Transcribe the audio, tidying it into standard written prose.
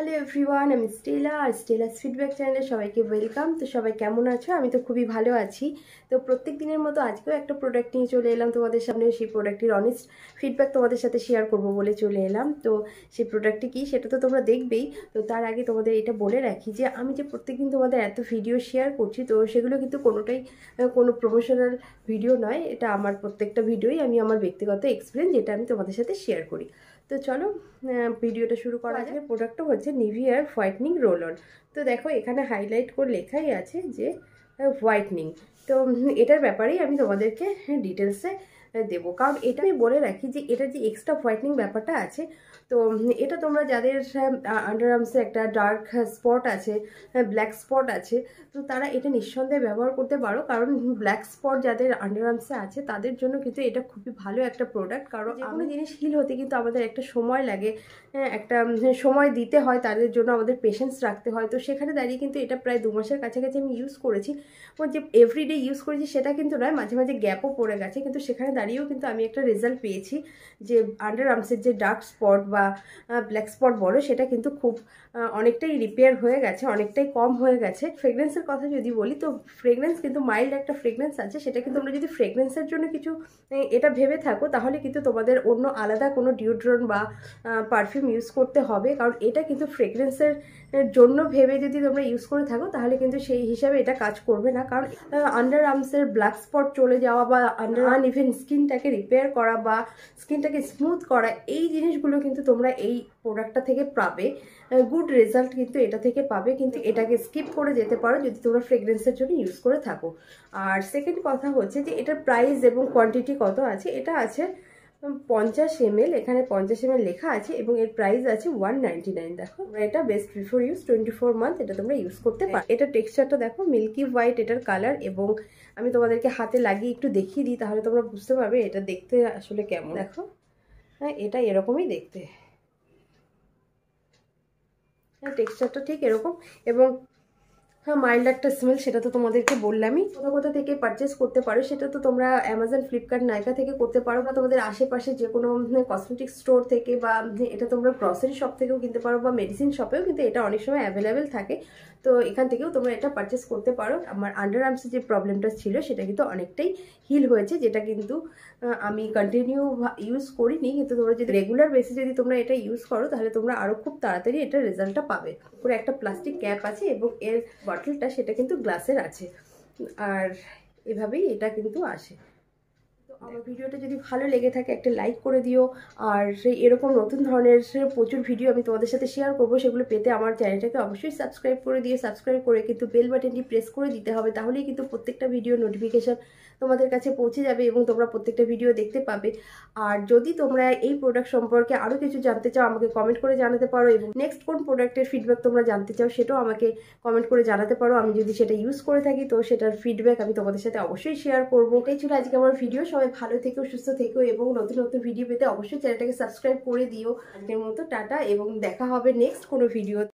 Hello everyone, আমি Stella আর stylus feedback চ্যানেলে সবাইকে ওয়েলকাম। তো সবাই কেমন আছো? আমি তো খুবই ভালো আছি। তো প্রত্যেক দিনের মতো আজকেও একটা প্রোডাক্ট নিয়ে চলে এলাম তোমাদের সামনে। সেই প্রোডাক্টটির অনেস্ট ফিডব্যাক তোমাদের সাথে শেয়ার করব বলে চলে এলাম। তো সেই প্রোডাক্টটি কী সেটা তো তোমরা দেখবেই। তো তার আগে তোমাদের এটা বলে রাখি যে আমি যে প্রত্যেকদিন তোমাদের এত ভিডিও শেয়ার করছি, তো সেগুলো কিন্তু কোনোটাই কোনো প্রমোশনাল ভিডিও নয়। এটা আমার প্রত্যেকটা ভিডিওই আমি আমার ব্যক্তিগত এক্সপিরিয়েন্স, যেটা আমি তোমাদের সাথে শেয়ার করি। তো চলো ভিডিওটা শুরু করা যাক। আজকের প্রোডাক্টটা হচ্ছে নিভিয়ার হোয়াইটনিং রোল অন। তো দেখো এখানে হাইলাইট করে লেখাই আছে যে হোয়াইটনিং। তো এটার ব্যাপারেই আমি তোমাদেরকে ডিটেলসে দেবো, কারণ এটা আমি বলে রাখি যে এটা যে এক্সট্রা হোয়াইটনিং ব্যাপারটা আছে, তো এটা তোমরা যাদের আন্ডারআর্মসে একটা ডার্ক স্পট আছে, ব্ল্যাক স্পট আছে, তো তারা এটা নিঃসন্দেহে ব্যবহার করতে পারো। কারণ ব্ল্যাক স্পট যাদের আন্ডারআর্মসে আছে তাদের জন্য কিন্তু এটা খুবই ভালো একটা প্রোডাক্ট। কারণ যে কোনো জিনিস হিল হতে কিন্তু আমাদের একটা সময় লাগে, একটা সময় দিতে হয়, তাদের জন্য আমাদের পেশেন্স রাখতে হয়। তো সেখানে দাঁড়িয়ে কিন্তু এটা প্রায় 2 মাসের কাছাকাছি আমি ইউজ করেছি। যে এভরিডে ইউজ করেছি সেটা কিন্তু নয়, মাঝে মাঝে গ্যাপও পড়ে গেছে, কিন্তু সেখানে দাঁড়িয়েও কিন্তু আমি একটা রেজাল্ট পেয়েছি যে আন্ডারআর্মসের যে ডার্ক স্পট বা ব্ল্যাক স্পট বলো, সেটা কিন্তু খুব অনেকটাই রিপেয়ার হয়ে গেছে, অনেকটাই কম হয়ে গেছে। ফ্রেগরেন্সের কথা যদি বলি, তো ফ্রেগরেন্স কিন্তু মাইল্ড একটা ফ্রেগরেন্স আছে। সেটা কিন্তু তোমরা যদি ফ্রেগরেন্সের জন্য কিছু এটা ভেবে থাকো, তাহলে কিন্তু তোমাদের অন্য আলাদা কোনো ডিওড্রেন্ট বা পারফিউম ইউজ করতে হবে। কারণ এটা কিন্তু ফ্রেগরেন্সের জন্য ভেবে যদি তোমরা ইউজ করে থাকো, তাহলে কিন্তু সেই হিসাবে এটা কাজ করবে না। কারণ আন্ডার আর্মসের ব্ল্যাক স্পট চলে যাওয়া বা আন্ডার ইভেন স্কিনটাকে রিপেয়ার করা বা স্কিনটাকে স্মুথ করা, এই জিনিসগুলো কিন্তু তোমরা এই প্রোডাক্টটা থেকে পাবে। গুড রেজাল্ট কিন্তু এটা থেকে পাবে, কিন্তু এটাকে স্কিপ করে যেতে পারো যদি তোমরা ফ্রেগরেন্সের জন্য ইউজ করে থাকো। আর সেকেন্ড কথা হচ্ছে যে এটার প্রাইস এবং কোয়ান্টিটি কত আছে। এটা আছে 50 ml, এখানে 50 ml লেখা আছে এবং এর প্রাইস আছে 199। দেখো এটা বেস্ট বিফোর ইউজ 24 মান্থ এটা তোমরা ইউজ করতে পারো। এটা টেক্সচারটা দেখো মিল্কি হোয়াইট এটার কালার, এবং আমি তোমাদেরকে হাতে লাগিয়ে একটু দেখিয়ে দিই, তাহলে তোমরা বুঝতে পারবে এটা দেখতে আসলে কেমন। দেখো হ্যাঁ, এটা এরকমই দেখতে, হ্যাঁ টেক্সচারটা ঠিক এরকম, এবং হ্যাঁ মাইল্ড একটা স্মেল, সেটা তো তোমাদেরকে বললামই। কোথা থেকে পারচেস করতে পারো সেটা তো তোমরা অ্যামাজন, ফ্লিপকার্ট, নাইকা থেকে করতে পারো, বা তোমাদের আশেপাশে যে কোনো কসমেটিক স্টোর থেকে, বা এটা তোমরা গ্রসারি শপ থেকেও কিনতে পারো, বা মেডিসিন শপেও কিন্তু এটা অনেক সময় অ্যাভেলেবেল থাকে। তো এখান থেকেও তোমরা এটা পারচেস করতে পারো। আমার আন্ডারআর্মসে যে প্রবলেমটা ছিল সেটা কিন্তু অনেকটাই হিল হয়েছে, যেটা কিন্তু আমি কন্টিনিউ ইউজ করিনি, কিন্তু তোমরা যদি রেগুলার বেসে যদি তোমরা এটা ইউজ করো, তাহলে তোমরা আরও খুব তাড়াতাড়ি এটা রেজাল্টটা পাবে। পুরো একটা প্লাস্টিক ক্যাপ আছে এবং এর বটলটা সেটা কিন্তু গ্লাসের আছে, আর এভাবেই এটা কিন্তু আসে। তো আমার ভিডিওটা যদি ভালো লেগে থাকে একটা লাইক করে দিও। আর এরকম নতুন ধরনের প্রচুর ভিডিও আমি তোমাদের সাথে শেয়ার করবো, সেগুলো পেতে আমার চ্যানেলটাকে অবশ্যই সাবস্ক্রাইব করে দিয়ে, সাবস্ক্রাইব করে কিন্তু বেল বাটনটি প্রেস করে দিতে হবে, তাহলেই কিন্তু প্রত্যেকটা ভিডিও নোটিফিকেশান তোমাদের কাছে পৌঁছে যাবে এবং তোমরা প্রত্যেকটা ভিডিও দেখতে পাবে। আর যদি তোমরা এই প্রোডাক্ট সম্পর্কে আরও কিছু জানতে চাও, আমাকে কমেন্ট করে জানাতে পারো, এবং নেক্সট কোন প্রোডাক্টের ফিডব্যাক তোমরা জানতে চাও সেটাও আমাকে কমেন্ট করে জানাতে পারো। আমি যদি সেটা ইউজ করে থাকি, তো সেটার ফিডব্যাক আমি তোমাদের সাথে অবশ্যই শেয়ার করবো। এটাই ছিল আজকে আমার ভিডিও। সবাই ভালো থেকো, সুস্থ থেকো, এবং নতুন নতুন ভিডিও পেতে অবশ্যই চ্যানেলটাকে সাবস্ক্রাইব করে দিও। আজকের মতো টাটা, এবং দেখা হবে নেক্সট কোনো ভিডিও।